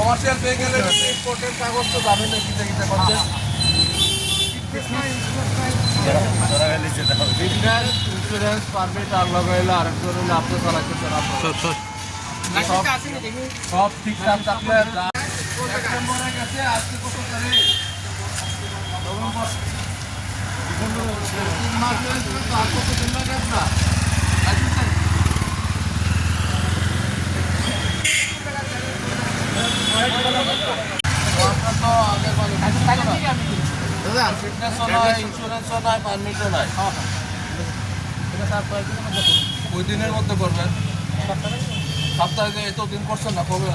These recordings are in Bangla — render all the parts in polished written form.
কমার্শিয়াল ভেহিকেল এর ইম্পোর্টের কাগজ তো যাবে না কিতে কিতে করছে ইন্স্যুরেন্স পারমিট আর লাগাইলে আরেকজন হলে আপনি চালাচ্ছেন সব ঠিকঠাক থাকলে সেপ্টেম্বরে গেছে আজকে কত তারিখ নভেম্বর 3 মাস হয়েছে তো আর কত দিন লাগে না ইন্স্যুরেন্সও নাই পারমিটও নাই ওই দিনের মধ্যে করবেন সপ্তাহে এতদিন করছেন না কবে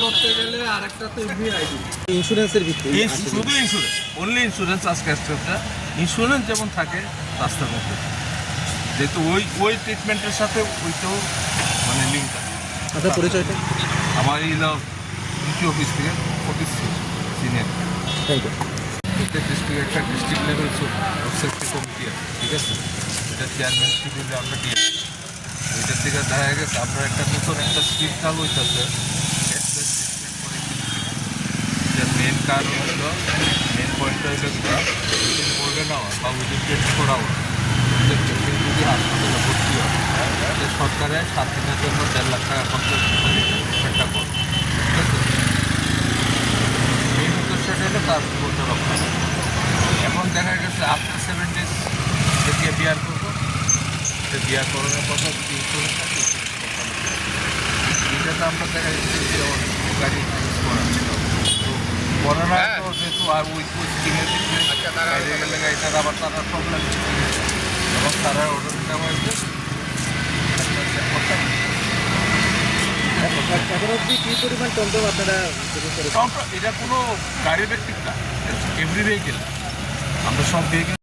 করতে গেলে আরেকটা তো ইন্স্যুরেন্সের ভিত্তি শুধু ইন্স্যুরেন্স অনলি ইন্স্যুরেন্স আজকে একটা ইন্স্যুরেন্স যেমন থাকে রাস্তার মধ্যে যেহেতু ওই ট্রিটমেন্টের সাথে ওইটাও মানে লিঙ্ক আছে। আপনার পরিচয়টা? আমার এই ইউটি অফিস থেকে office senior thank you. District একটা ডিস্ট্রিক্ট লেভেল সেফটি কমিটি আছে, ঠিক আছে, এটা চেয়ারম্যান হিসেবে আমরা দিয়ে ওইটার থেকে দেখা গেছে আপনার একটা নতুন একটা স্কিম চালু হইতেছে মেন কারণ হলো মেন পয়েন্টটা হলো করবে নেওয়া বা ওদের টেস্ট করাও যদি হাসপাতালে ভর্তি হয় সরকারে 7 দিনের জন্য 1.5 লাখ টাকা খরচ একটা কর, ঠিক আছে। মেন উদ্দেশ্যটা হলো তার বলতে রক্ষা। এখন দেখা গেছে আফটার 7 ডেজ থেকে বিয়ার করবো, সে বিয়ার করানোর কথা যদি ইন্স্যুরেন্স থাকে এটা তো আমরা দেখা যাচ্ছে যে গাড়ি ইউজ করা করোনা তো যেহেতু আর ওই স্কিমের দিকে বাইরে গেলে গাড়িটার আবার তারা প্রবলেম এবং তারা অর্ডার দেওয়া হয়েছে এখন অবধি কী পরিমাণ টমটম আপনারা এটা কোনো গাড়ি ব্যক্তিক না, এভরি ভেহিকেল আমরা সব ভেহিকেল